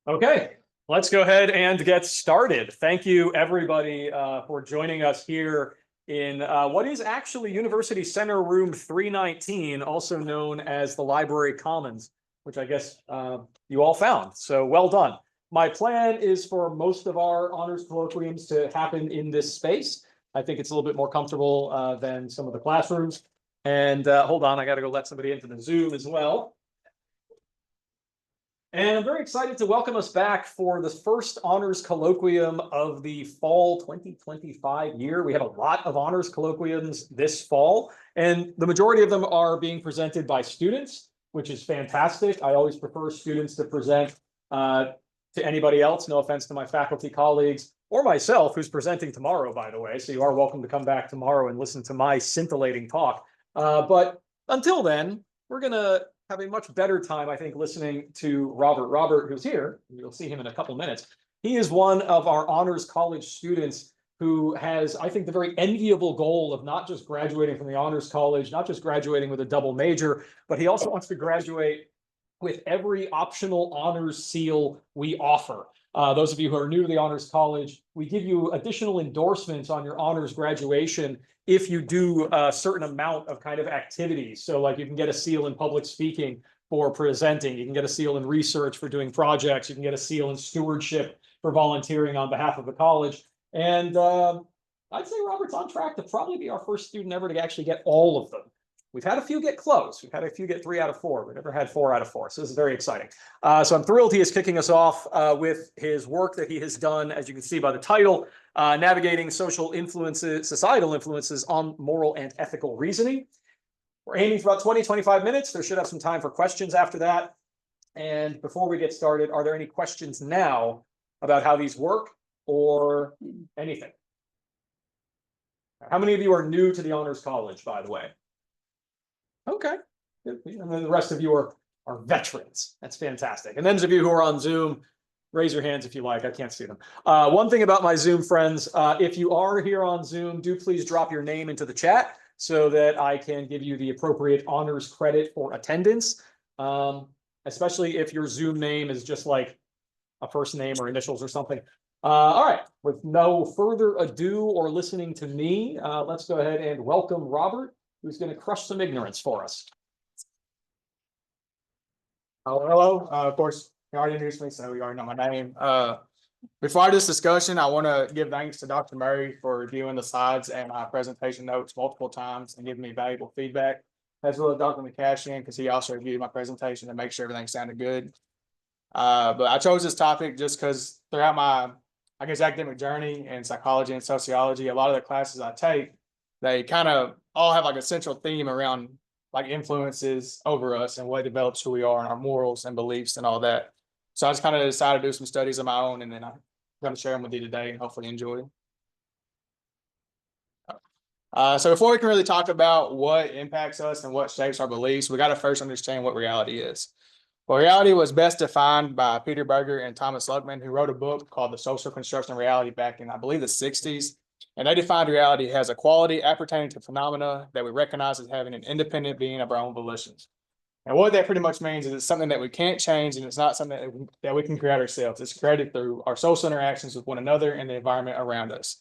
Okay, let's go ahead and get started. Thank you, everybody, for joining us here in what is actually University Center Room 319, also known as the Library Commons, which I guess you all found. So well done. My plan is for most of our honors colloquiums to happen in this space. I think it's a little bit more comfortable than some of the classrooms. And hold on, I got to go let somebody into the Zoom as well. And I'm very excited to welcome us back for the first honors colloquium of the fall 2025 year. We have a lot of honors colloquiums this fall, and the majority of them are being presented by students, which is fantastic. I always prefer students to present to anybody else. No offense to my faculty colleagues or myself, who's presenting tomorrow, by the way. So you are welcome to come back tomorrow and listen to my scintillating talk. But until then, we're going to have a much better time, I think, listening to Robert, who's here. You'll see him in a couple minutes. He is one of our honors college students who has, I think, the very enviable goal of not just graduating from the honors college, not just graduating with a double major, but he also wants to graduate with every optional honors seal we offer. Those of you who are new to the honors college, we give you additional endorsements on your honors graduation if you do a certain amount of kind of activities. So like you can get a seal in public speaking for presenting, you can get a seal in research for doing projects, you can get a seal in stewardship for volunteering on behalf of the college. And I'd say Robert's on track to probably be our first student ever to actually get all of them. We've had a few get close. We've had a few get 3 out of 4. We've never had 4 out of 4. So this is very exciting. So I'm thrilled he is kicking us off with his work that he has done, as you can see by the title, Navigating Societal Influences on Moral and Ethical Reasoning. We're aiming for about 20, 25 minutes. There should have some time for questions after that. And before we get started, are there any questions now about how these work or anything? How many of you are new to the Honors College, by the way? Okay, and then the rest of you are veterans. That's fantastic. And those of you who are on Zoom, raise your hands if you like. I can't see them. One thing about my Zoom friends, if you are here on Zoom, do please drop your name into the chat so that I can give you the appropriate honors credit for attendance, especially if your Zoom name is just like a first name or initials or something. All right, with no further ado or listening to me, let's go ahead and welcome Robert, who's going to crush some ignorance for us. Hello. Of course, you already introduced me, so you already know my name. Before this discussion, I want to give thanks to Dr. Murray for reviewing the slides and my presentation notes multiple times and giving me valuable feedback, as well as Dr. McCashian, because he also reviewed my presentation to make sure everything sounded good. But I chose this topic just because throughout my, academic journey in psychology and sociology, a lot of the classes I take, they kind of all have like a central theme around like influences over us and what develops who we are and our morals and beliefs and all that. So I just kind of decided to do some studies of my own, and then I'm going to share them with you today and hopefully enjoy. So before we can really talk about what impacts us and what shapes our beliefs, we got to first understand what reality is. Well, reality was best defined by Peter Berger and Thomas Luckman, who wrote a book called The Social Construction of Reality back in, I believe, the 60s. And they defined reality as a quality appertaining to phenomena that we recognize as having an independent being of our own volitions. And what that pretty much means is it's something that we can't change, and it's not something that we can create ourselves. It's created through our social interactions with one another and the environment around us.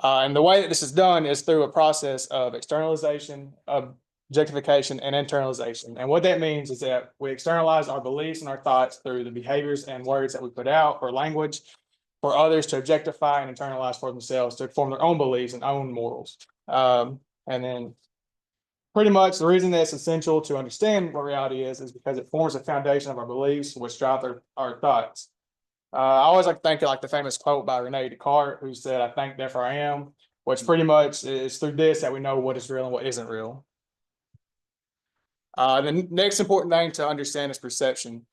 And the way that this is done is through a process of externalization, objectification, and internalization. And what that means is that we externalize our beliefs and our thoughts through the behaviors and words that we put out or language, for others to objectify and internalize for themselves to form their own beliefs and own morals. And then pretty much the reason that it's essential to understand what reality is because it forms the foundation of our beliefs, which drive our thoughts. I always like to think of like the famous quote by Rene Descartes, who said, "I think, therefore I am," which pretty much is through this that we know what is real and what isn't real. The next important thing to understand is perception.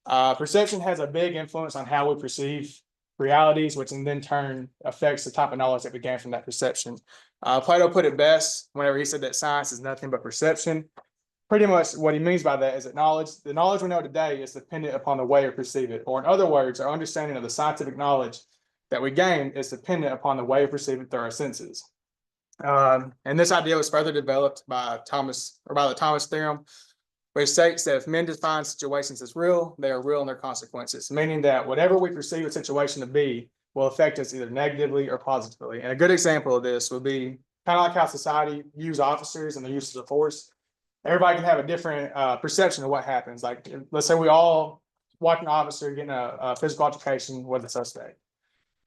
Perception has a big influence on how we perceive realities, which in then turn affects the type of knowledge that we gain from that perception. Plato put it best whenever he said that science is nothing but perception. Pretty much what he means by that is that the knowledge we know today is dependent upon the way we perceive it. Or in other words, our understanding of the scientific knowledge that we gain is dependent upon the way we perceive it through our senses. And this idea was further developed by the Thomas theorem, which states that if men define situations as real, they are real in their consequences, meaning that whatever we perceive a situation to be will affect us either negatively or positively. And a good example of this would be kind of like how society views officers and the uses of force. Everybody can have a different perception of what happens. Like, let's say we all watch an officer getting a physical altercation with a suspect.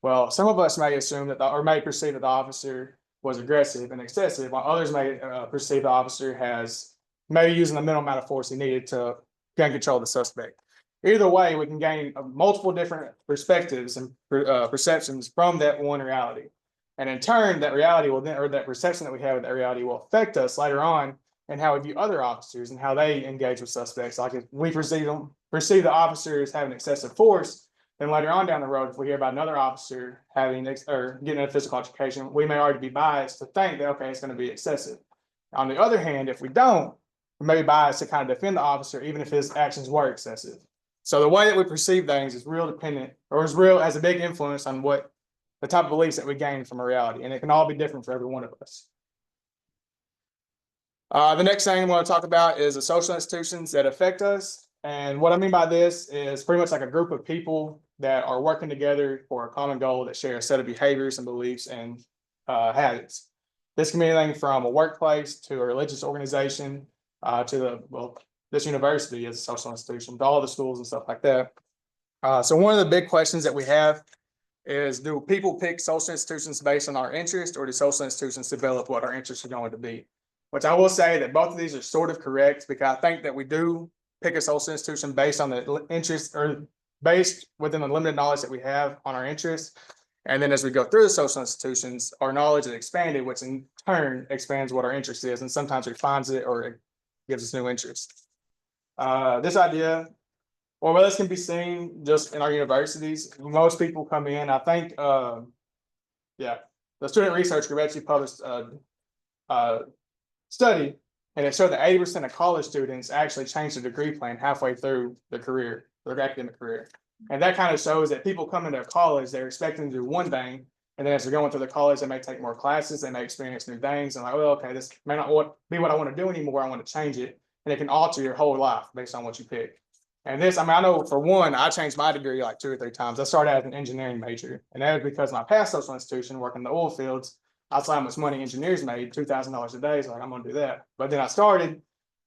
Well, some of us may assume that, or may perceive that the officer was aggressive and excessive, while others may perceive the officer has maybe using the minimal amount of force he needed to gain control of the suspect. Either way, we can gain multiple different perspectives and perceptions from that one reality. And in turn, that reality will then, or that perception that we have of that reality will affect us later on and how we view other officers and how they engage with suspects. Like if we perceive the officers having excessive force, then later on down the road, if we hear about another officer having or getting a physical altercation, we may already be biased to think that, okay, it's going to be excessive. On the other hand, if we don't, we may be biased to kind of defend the officer, even if his actions were excessive. So the way that we perceive things is real dependent, or has a big influence on what the type of beliefs that we gain from a reality. And it can all be different for every one of us. The next thing I want to talk about is the social institutions that affect us. And what I mean by this is pretty much like a group of people that are working together for a common goal that share a set of behaviors and beliefs and habits. This can be anything from a workplace to a religious organization to this university is a social institution, to all the schools and stuff like that. So one of the big questions that we have is, do people pick social institutions based on our interest, or do social institutions develop what our interests are going to be? Which I will say that both of these are sort of correct, because I think that we do pick a social institution based on the interest, or based within the limited knowledge that we have on our interests. And then as we go through the social institutions, our knowledge is expanded, which in turn expands what our interest is, and sometimes refines it or it gives us new interests. This idea, or well, this can be seen just in our universities. Most people come in, I think, the Student Research Group actually published a study, and it showed that 80% of college students actually change their degree plan halfway through their academic career. And that kind of shows that people come into college, they're expecting to do one thing, and then as they're going through the college, they may take more classes, they may experience new things, and like, well, okay, this may not be what I want to do anymore, I want to change it. And it can alter your whole life based on what you pick. And this, I know for one, I changed my degree like 2 or 3 times. I started as an engineering major, and that was because my past social institution, working in the oil fields, I saw how much money engineers made, $2,000 a day. So like, I'm going to do that. But then I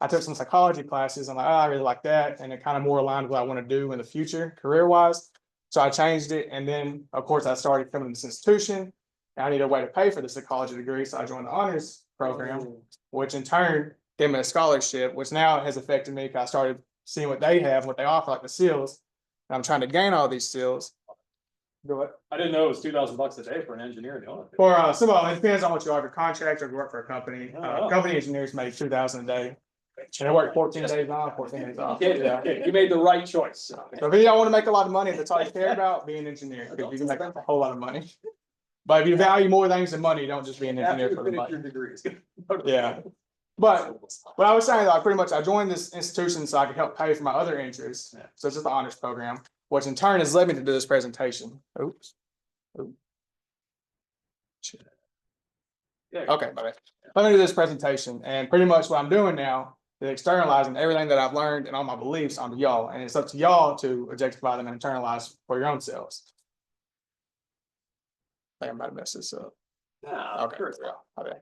took some psychology classes. I'm like, oh, I really like that. And it kind of more aligned with what I want to do in the future, career-wise. So I changed it. And then, of course, I started coming to this institution. And I needed a way to pay for the psychology degree. So I joined the honors program, which in turn gave me a scholarship, which now has affected me because I started seeing what they have, what they offer, like the SEALs. And I'm trying to gain all these SEALs. Do it. I didn't know it was $2,000 a day for an engineer. For some of it depends on what you are, if you're contract or if you work for a company. Company engineers make $2,000 a day. And I work 14 days on, 14 days off. Yeah, you made the right choice. So if you don't want to make a lot of money, that's all you care about, be an engineer, because you can make a whole lot of money. But if you value more things than money, don't just be an engineer for the money. Yeah. But what I was saying, like, pretty much I joined this institution so I could help pay for my other interests, such as the honors program, which in turn has led me to do this presentation. Oops. Okay, bye. Let me do this presentation. And pretty much what I'm doing now is externalizing everything that I've learned and all my beliefs onto y'all. And it's up to y'all to objectify them and internalize for your own selves. I think I'm about to mess this up. Okay. Okay.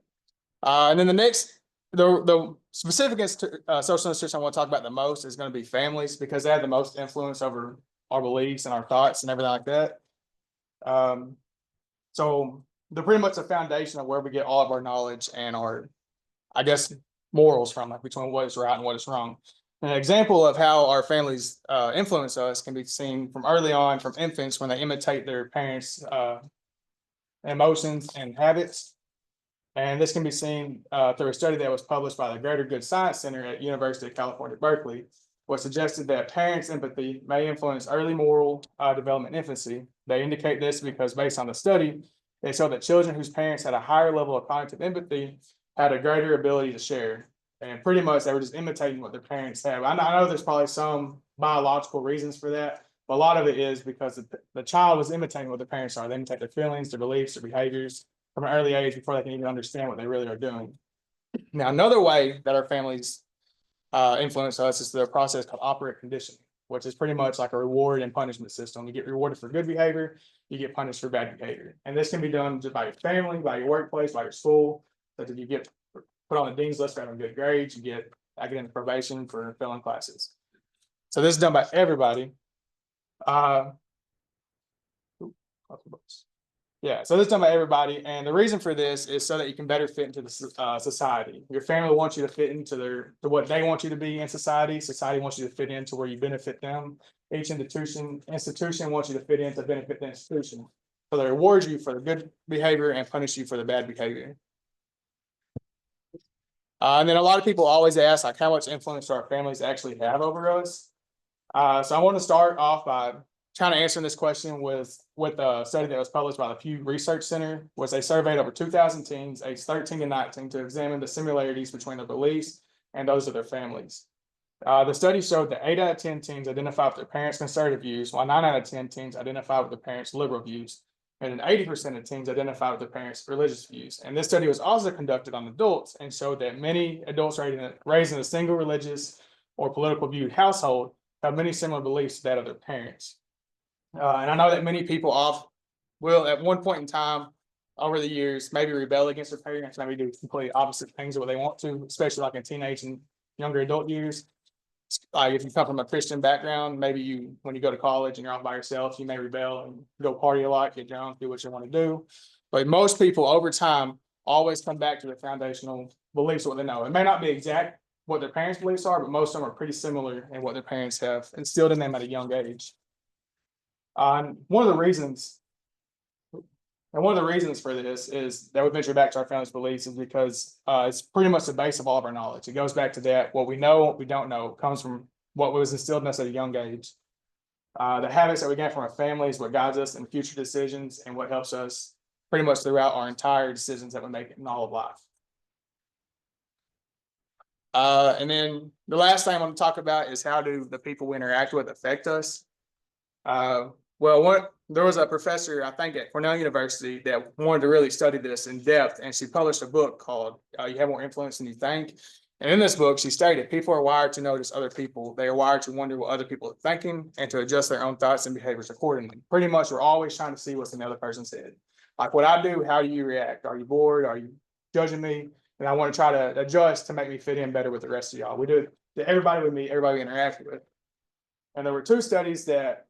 And then the next, the specific social institution I want to talk about the most is going to be families, because they have the most influence over our beliefs and our thoughts and everything like that. So they're pretty much the foundation of where we get all of our knowledge and our, I guess, morals from, like between what is right and what is wrong. An example of how our families influence us can be seen from early on, from infants, when they imitate their parents' emotions and habits. And this can be seen through a study that was published by the Greater Good Science Center at University of California, Berkeley, which suggested that parents' empathy may influence early moral development in infancy. They indicate this because, based on the study, they showed that children whose parents had a higher level of cognitive empathy had a greater ability to share. And pretty much they were just imitating what their parents have. I know there's probably some biological reasons for that, but a lot of it is because the child was imitating what their parents are. They imitate their feelings, their beliefs, their behaviors from an early age before they can even understand what they really are doing. Now, another way that our families influence us is the process called operant conditioning, which is pretty much like a reward and punishment system. You get rewarded for good behavior, you get punished for bad behavior. And this can be done just by your family, by your workplace, by your school. So that you get put on the dean's list for having good grades, you get academic probation for failing classes. So this is done by everybody. Yeah, so this is done by everybody, and the reason for this is so that you can better fit into the society. Your family wants you to fit into to what they want you to be in society. Society wants you to fit into where you benefit them. Each institution wants you to fit in to benefit the institution. So they reward you for the good behavior and punish you for the bad behavior. And then a lot of people always ask, like, how much influence do our families actually have over us? So I want to start off by kind of answering this question with a study that was published by the Pew Research Center, was they surveyed over 2,000 teens aged 13 to 19 to examine the similarities between their beliefs and those of their families. The study showed that 8 out of 10 teens identify with their parents' conservative views, while 9 out of 10 teens identify with their parents' liberal views, and then 80% of teens identify with their parents' religious views. And this study was also conducted on adults and showed that many adults raised in a single religious or political viewed household have many similar beliefs to that of their parents. And I know that many people will at one point in time over the years maybe rebel against their parents, maybe do completely opposite things of what they want to, especially like in teenage and younger adult years. Like if you come from a Christian background, maybe when you go to college and you're off by yourself, you may rebel and go party a lot, get drunk, do what you want to do. But most people over time always come back to their foundational beliefs, what they know. It may not be exact what their parents' beliefs are, but most of them are pretty similar in what their parents have instilled in them at a young age. And one of the reasons for this is that we venture back to our family's beliefs is because it's pretty much the base of all of our knowledge. It goes back to that. What we know, what we don't know, comes from what was instilled in us at a young age. The habits that we get from our family is what guides us in future decisions and what helps us pretty much throughout our entire decisions that we make in all of life. And then the last thing I want to talk about is how do the people we interact with affect us? There was a professor, I think at Cornell University, that wanted to really study this in depth, and she published a book called You Have More Influence Than You Think. And in this book, she stated, people are wired to notice other people. They are wired to wonder what other people are thinking and to adjust their own thoughts and behaviors accordingly. Pretty much, we're always trying to see what's in the other person's head. Like what I do, how do you react? Are you bored? Are you judging me? And I want to try to adjust to make me fit in better with the rest of y'all. We do it to everybody we meet, everybody we interact with. And there were 2 studies that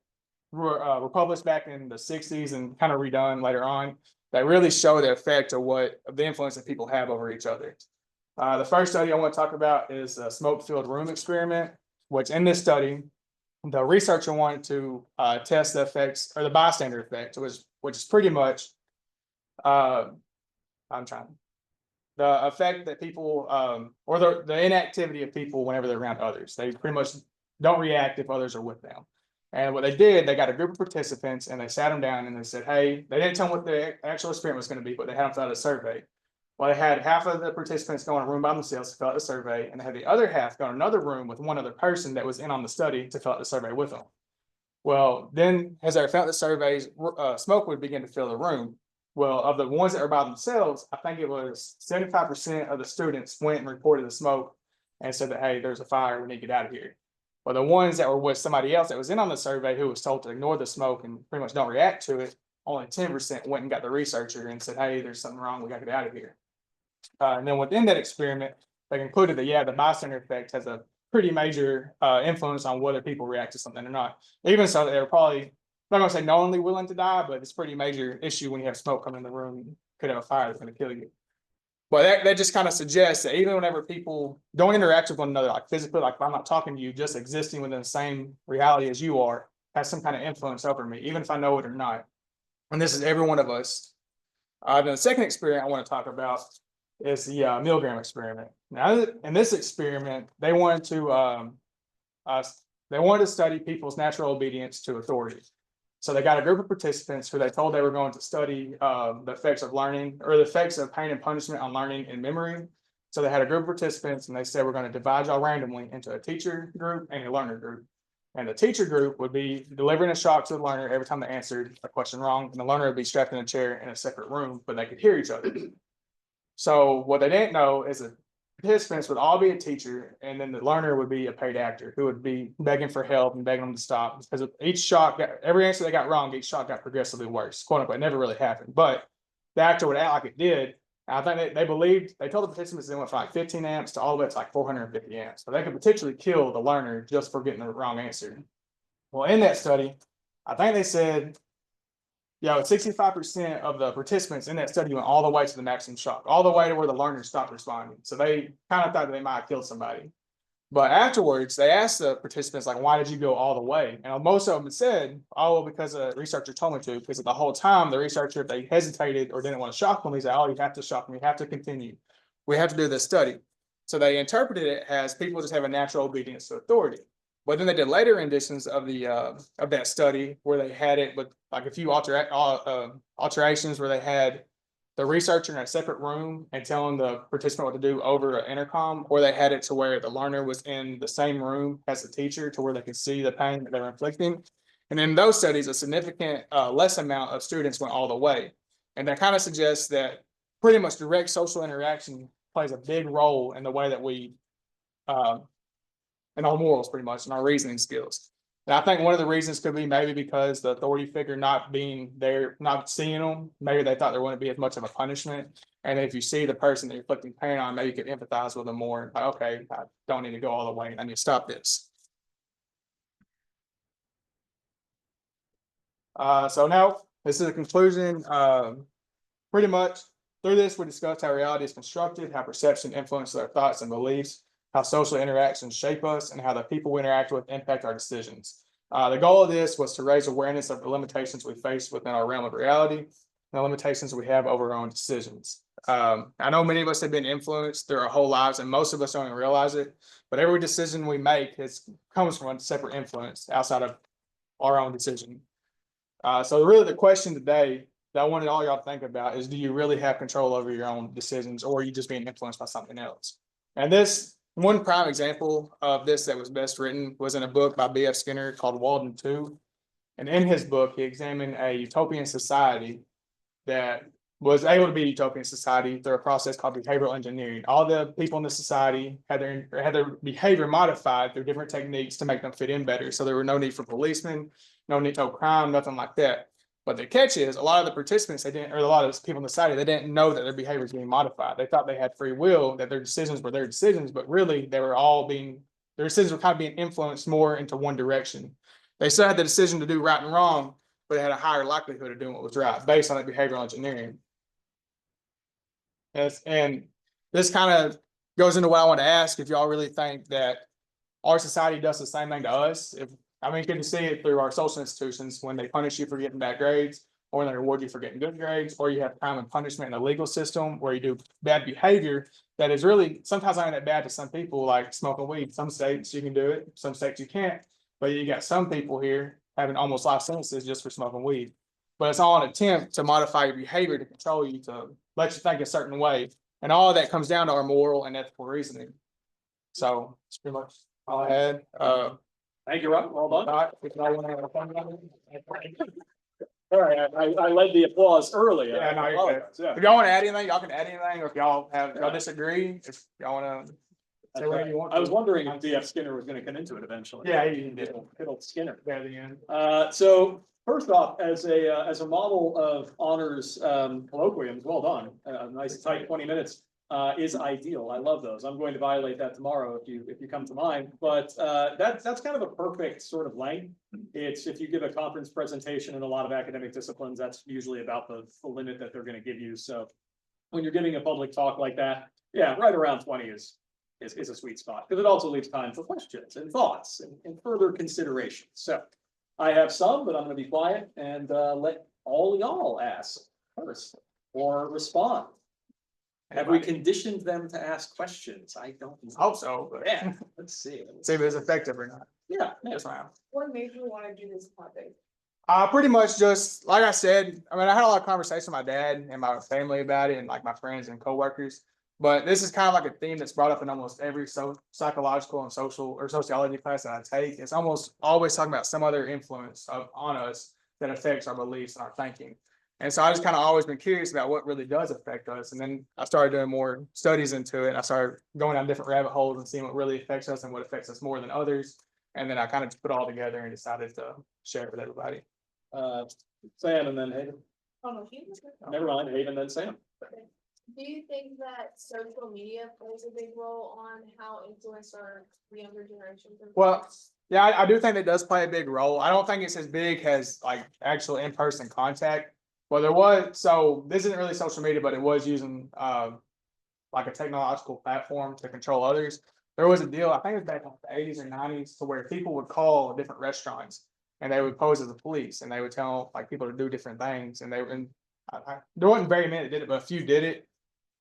were published back in the 60s and kind of redone later on that really show the effect of the influence that people have over each other. The first study I want to talk about is a smoke-filled room experiment, which in this study, the researcher wanted to test the effects or the bystander effect, which is pretty much the effect that people or the inactivity of people whenever they're around others. They pretty much don't react if others are with them. And what they did, they got a group of participants and they sat them down and they said, hey, they didn't tell them what the actual experiment was going to be, but they had them fill out a survey. Well, they had half of the participants go in a room by themselves to fill out the survey, and they had the other half go in another room with one other person that was in on the study to fill out the survey with them. Well, then as they filled out the surveys, smoke would begin to fill the room. Well, of the ones that were by themselves, I think it was 75% of the students went and reported the smoke and said that, hey, there's a fire, we need to get out of here. Well, the ones that were with somebody else that was in on the survey who was told to ignore the smoke and pretty much don't react to it, only 10% went and got the researcher and said, hey, there's something wrong, we got to get out of here. And then within that experiment, they concluded that, yeah, the bystander effect has a pretty major influence on whether people react to something or not. Even so, they're probably, I'm not going to say knowingly willing to die, but it's a pretty major issue when you have smoke coming in the room. You could have a fire that's going to kill you. But that just kind of suggests that even whenever people don't interact with one another, like physically, like if I'm not talking to you, just existing within the same reality as you are, has some kind of influence over me, even if I know it or not. And this is every one of us. Then the second experiment I want to talk about is the milligram experiment. Now, in this experiment, they wanted to study people's natural obedience to authority. So they got a group of participants who they told they were going to study the effects of learning or the effects of pain and punishment on learning and memory. So they had a group of participants and they said, we're going to divide y'all randomly into a teacher group and a learner group. And the teacher group would be delivering a shock to the learner every time they answered a question wrong. And the learner would be strapped in a chair in a separate room, but they could hear each other. So what they didn't know is that participants would all be a teacher, and then the learner would be a paid actor who would be begging for help and begging them to stop, because each shot every answer they got wrong, each shot got progressively worse. Quote unquote, it never really happened, but the actor would act like it did. And I think they believed, they told the participants they went from like 15 amps to all the way to like 450 amps. So they could potentially kill the learner just for getting the wrong answer. Well, in that study, I think they said, 65% of the participants in that study went all the way to the maximum shock, all the way to where the learner stopped responding. So they kind of thought that they might have killed somebody. But afterwards, they asked the participants, like, why did you go all the way? And most of them said, oh, because a researcher told me to, because the whole time the researcher, if they hesitated or didn't want to shock them, he said, oh, you have to shock them, you have to continue. We have to do this study. So they interpreted it as people just have a natural obedience to authority. But then they did later renditions of that study where they had it with like a few alterations where they had the researcher in a separate room and telling the participant what to do over an intercom, or they had it to where the learner was in the same room as the teacher to where they could see the pain that they're inflicting. And in those studies, a significant less amount of students went all the way. And that kind of suggests that pretty much direct social interaction plays a big role in the way that we in our morals, pretty much, and our reasoning skills. And I think one of the reasons could be maybe because the authority figure not being there, not seeing them, maybe they thought there wouldn't be as much of a punishment. And if you see the person that you're inflicting pain on, maybe you could empathize with them more. Like, okay, I don't need to go all the way. I need to stop this. So now this is a conclusion. Pretty much through this, we discussed how reality is constructed, how perception influences our thoughts and beliefs, how social interactions shape us, and how the people we interact with impact our decisions. The goal of this was to raise awareness of the limitations we face within our realm of reality and the limitations we have over our own decisions. I know many of us have been influenced through our whole lives, and most of us don't even realize it, but every decision we make comes from a separate influence outside of our own decision. So really the question today that I wanted all y'all to think about is, do you really have control over your own decisions, or are you just being influenced by something else? And this one prime example of this that was best written was in a book by B.F. Skinner called Walden 2. And in his book, he examined a utopian society that was able to be a utopian society through a process called behavioral engineering. All the people in the society had their behavior modified through different techniques to make them fit in better. So there were no need for policemen, no crime, nothing like that. But the catch is, a lot of the participants, a lot of people in the society, they didn't know that their behavior was being modified. They thought they had free will, that their decisions were their decisions, but really their decisions were kind of being influenced more into one direction. They still had the decision to do right and wrong, but they had a higher likelihood of doing what was right based on that behavioral engineering. And this kind of goes into what I want to ask, if y'all really think that our society does the same thing to us. You can see it through our social institutions when they punish you for getting bad grades, or when they reward you for getting good grades, or you have time and punishment in the legal system where you do bad behavior that is really sometimes not that bad to some people, like smoking weed. Some states you can do it, some states you can't. But you got some people here having almost life sentences just for smoking weed. But it's all an attempt to modify your behavior to control you, to let you think a certain way. And all of that comes down to our moral and ethical reasoning. So that's pretty much all I had. Thank you, Rob. Well done. All right, if y'all want to have a fun one. All right, I led the applause early. Yeah, no, you're good. Yeah. If y'all want to add anything, y'all can add anything, or if y'all disagree, if y'all want to say whatever you want. I was wondering if B.F. Skinner was going to come into it eventually. Yeah, he did. Good old Skinner. At the end. So first off, as a model of honors colloquiums, well done. A nice tight 20 minutes is ideal. I love those. I'm going to violate that tomorrow if you come to mind. But that's kind of a perfect sort of length. It's if you give a conference presentation in a lot of academic disciplines, that's usually about the limit that they're going to give you. So when you're giving a public talk like that, yeah, right around 20 is a sweet spot, because it also leaves time for questions and thoughts and further consideration. So I have some, but I'm going to be quiet and let all y'all ask first or respond. Have we conditioned them to ask questions? I don't hope so. But yeah, let's see. See if it's effective or not. Yeah, Yes, ma'am. What made you want to do this topic? Pretty much just like I said. I had a lot of conversation with my dad and my family about it, and like my friends and coworkers. But this is kind of like a theme that's brought up in almost every psychological and sociology class that I take. It's almost always talking about some other influence on us that affects our beliefs and our thinking. And so I just kind of always been curious about what really does affect us. And then I started doing more studies into it. And I started going down different rabbit holes and seeing what really affects us and what affects us more than others. And then I kind of just put it all together and decided to share it with everybody. Sam and then Hayden. Oh, no, he was- Never mind, Hayden, then Sam. Do you think that social media plays a big role on how influence our the younger generations? Well, yeah, I do think it does play a big role. I don't think it's as big as like actual in-person contact. Well, there was, so this isn't really social media, but it was using like a technological platform to control others. There was a deal, I think it was back in the 80s or 90s, to where people would call different restaurants and they would pose as the police and they would tell like people to do different things. And they were, and there wasn't very many that did it, but a few did it.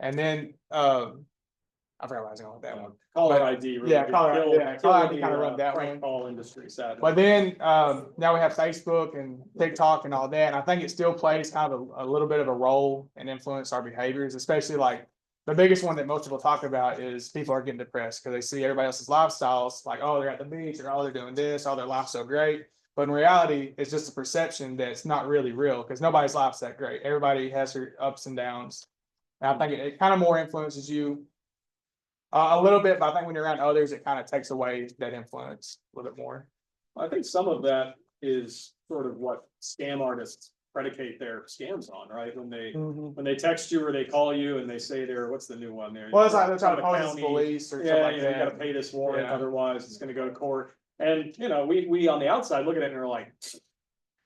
And then I forgot what I was going with that one. Caller But- ID. Really yeah, caller- killed- yeah, caller killed ID kinda the, run that prank one. call industry, sadly. But then now we have Facebook and TikTok and all that. And I think it still plays kind of a little bit of a role and influence our behaviors, especially like the biggest one that most people talk about is people are getting depressed because they see everybody else's lifestyles, like, oh, they're at the beach or oh, they're doing this, oh, their life's so great. But in reality, it's just a perception that's not really real because nobody's life's that great. Everybody has their ups and downs. And I think it kind of more influences you a little bit, but I think when you're around others, it kind of takes away that influence a little bit more. I think some of that is sort of what scam artists predicate their scams on, right? When they text you or they call you and they say they're, what's the new one there? Well, it's like they're trying to From the pose as county. police or something Yeah, like you gotta that. pay this warrant, Yeah. otherwise it's gonna go to court. And, we on the outside look at it and we're like,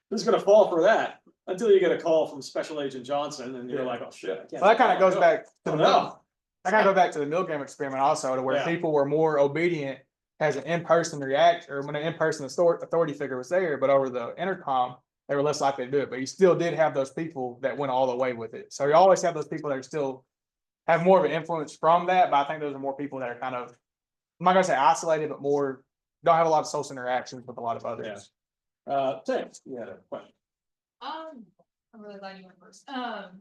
who's gonna fall for that? Until you get a call from Special Agent Johnson and you're Yeah. like, oh shit. I can't- Well, that kind of goes back to Oh, the no. I kind of go back to the Milgram experiment also, to where Yeah. people were more obedient as an in-person react, or when an in-person authority figure was there, but over the intercom, they were less likely to do it. But you still did have those people that went all the way with it. So you always have those people that are still have more of an influence from that. But I think those are more people that are kind of, I'm not gonna say isolated, but more don't have a lot of social interactions with a lot of others. Sam, you had a question. I'm really glad you went first.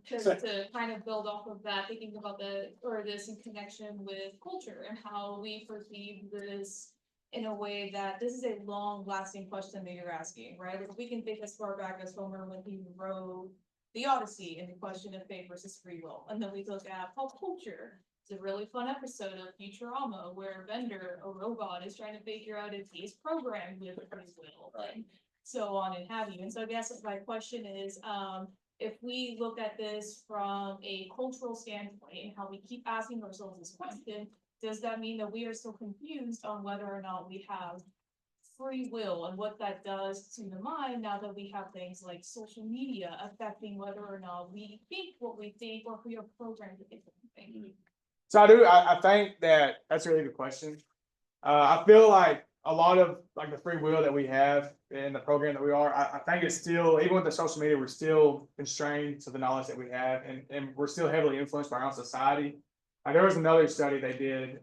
Just Sure. to kind of build off of that, thinking about this in connection with culture and how we perceive this in a way that this is a long lasting question that you're asking, right? Like we can think as far back as Homer when he wrote the Odyssey and the question of fate versus free will. And then we look at pop culture. It's a really fun episode of Futurama where Bender, a robot, is trying to figure out if he's programmed with free will. And so on and have you. And so I guess my question is, if we look at this from a cultural standpoint and how we keep asking ourselves this question, does that mean that we are still confused on whether or not we have free will and what that does to the mind now that we have things like social media affecting whether or not we think what we think or if we are programmed to think what we think? So I think that that's a really good question. I feel like a lot of like the free will that we have in the program that we are, I think it's still, even with the social media, we're still constrained to the knowledge that we have, and we're still heavily influenced by our own society. There was another study they did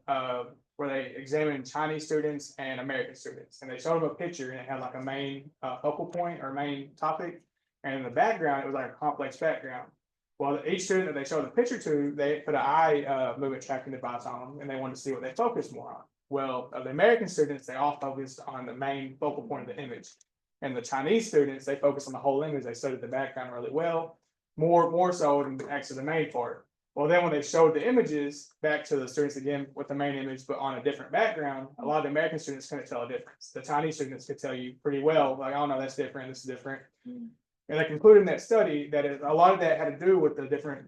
where they examined Chinese students and American students, and they showed them a picture and it had like a main focal point or main topic, and in the background it was like a complex background. Well, each student that they showed the picture to, they put an eye movement tracking device on them, and they wanted to see what they focused more on. Well, of the American students, they all focused on the main focal point of the image. And the Chinese students, they focused on the whole image. They studied the background really well, more so than actually the main part. Well, then when they showed the images back to the students again with the main image, but on a different background, a lot of the American students couldn't tell a difference. The Chinese students could tell you pretty well, like, oh no, that's different, this is different. And they concluded in that study that a lot of that had to do with the different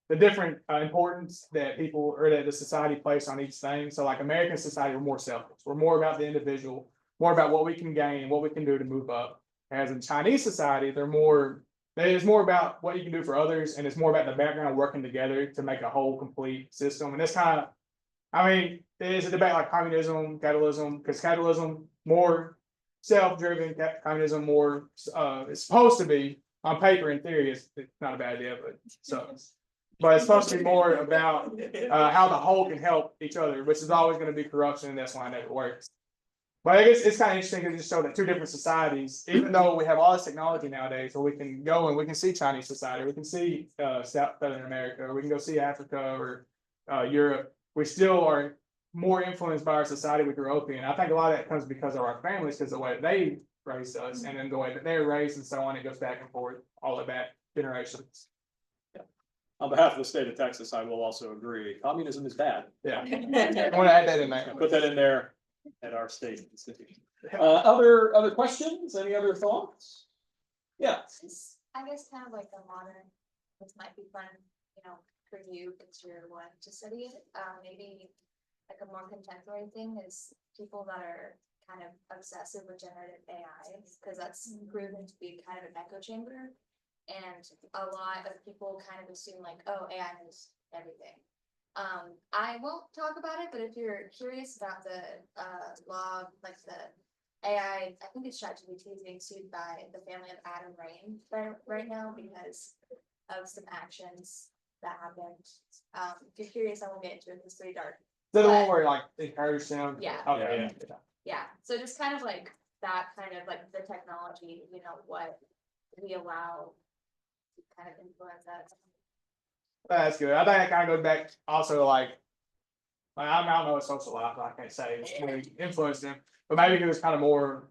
the different importance that people or that the society place on each thing. So like American society, we're more selfish. We're more about the individual, more about what we can gain and what we can do to move up. As in Chinese society, it's more about what you can do for others, and it's more about the background working together to make a whole complete system. And that's kind of, I mean, it's a debate like communism, capitalism, because capitalism more self-driven, communism more it's supposed to be on paper. In theory, it's not a bad idea, but it's supposed to be more about how the whole can help each other, which is always going to be corruption, and that's why it never works. But I guess it's kind of interesting to just show that two different societies, even though we have all this technology nowadays, where we can go and we can see Chinese society, we can see Southern America, or we can go see Africa or Europe, we still are more influenced by our society we grew up in. I think a lot of that comes because of our families, because the way they raised us, and then the way that they're raised and so on, it goes back and forth, all the way back generations. On behalf of the state of Texas, I will also agree. Communism is bad. Yeah. I want to add that in there. Put that in there at our state institution. Other questions? Any other thoughts? Yeah. This, I guess, kind of like a modern, this might be fun, for you, because you're one to study it. Maybe like a more contemporary thing is people that are kind of obsessive with generative AI, because that's proven to be kind of an echo chamber. And a lot of people kind of assume like, oh, AI knows everything. I won't talk about it, but if you're curious about the law, like the AI, I think it's ChatGPT is being sued by the family of Adam Rain right now because of some actions that happened. If you're curious, I won't get into it. It's pretty dark. The one where like encourage them. Yeah. Okay, yeah. Yeah. So just kind of like that, kind of like the technology, what we allow to kind of influence us. That's good. I think that kind of goes back also like I don't know what social life, I can't say really influenced him, but maybe he was kind of more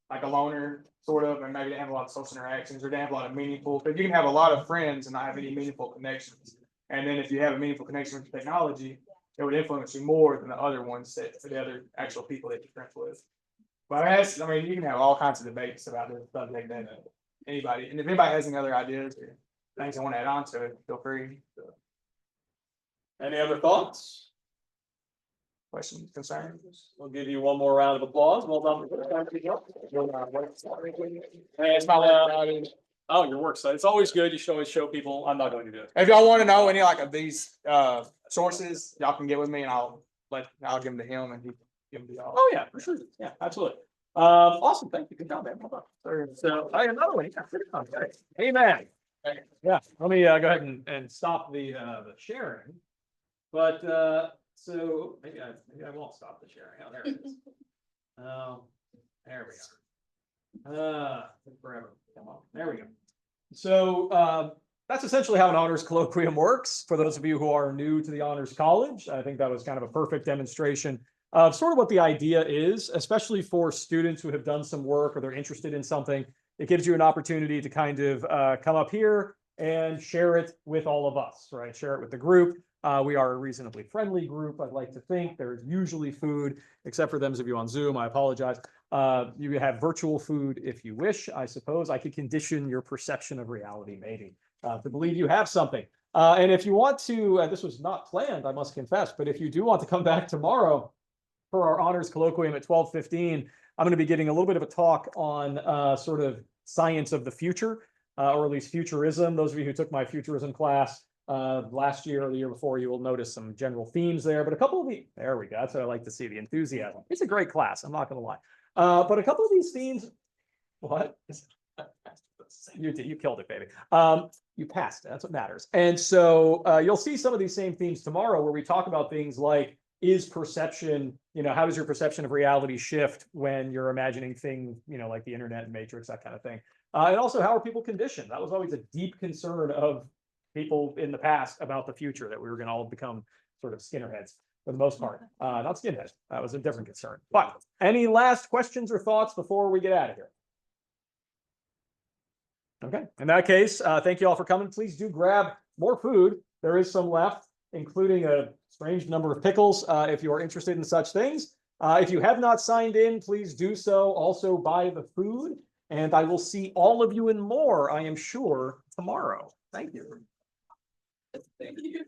like a loner sort of, and maybe didn't have a lot of social interactions or didn't have a lot of meaningful, but you can have a lot of friends and not have any meaningful connections. And then if you have a meaningful connection with technology, it would influence you more than the other ones that for the other actual people that you're friends with. But I mean, you can have all kinds of debates about this subject that anybody, and if anybody has any other ideas or things I want to add on to it, feel free. Any other thoughts? Questions, concerns? We'll give you one more round of applause. Well done. Hey, it's my work. Oh, your work site. It's always good. You should always show people. I'm not going to do it. If y'all want to know any like of these sources, y'all can get with me and I'll give them to him and he can give them to y'all. Oh, yeah, for sure. Yeah, absolutely. Awesome. Thank you. Good job, man. Well done. So I have another one. Okay. Hey, man. Yeah, let me go ahead and stop the sharing. But so maybe I won't stop the sharing. Oh, there it is. Oh, there we go. Took forever. Come on. There we go. So that's essentially how an honors colloquium works. For those of you who are new to the honors college, I think that was kind of a perfect demonstration of sort of what the idea is, especially for students who have done some work or they're interested in something. It gives you an opportunity to kind of come up here and share it with all of us, right? Share it with the group. We are a reasonably friendly group, I'd like to think. There's usually food, except for those of you on Zoom, I apologize. You have virtual food if you wish, I suppose. I could condition your perception of reality, maybe, to believe you have something. And if you want to, this was not planned, I must confess, but if you do want to come back tomorrow for our honors colloquium at 12:15, I'm going to be giving a little bit of a talk on sort of science of the future, or at least futurism. Those of you who took my futurism class last year or the year before, you will notice some general themes there, but a couple of the, there we go. That's what I like to see, the enthusiasm. It's a great class. I'm not going to lie. But a couple of these themes, what? You killed it, baby. You passed. That's what matters. And so you'll see some of these same themes tomorrow where we talk about things like, is perception, how does your perception of reality shift when you're imagining things, like the internet and Matrix, that kind of thing. And also, how are people conditioned? That was always a deep concern of people in the past about the future, that we were going to all become sort of skinnerheads for the most part. Not skinheads. That was a different concern. But any last questions or thoughts before we get out of here? Okay. In that case, thank you all for coming. Please do grab more food. There is some left, including a strange number of pickles, if you are interested in such things. If you have not signed in, please do so. Also buy the food. And I will see all of you and more, I am sure, tomorrow. Thank you. Thank you.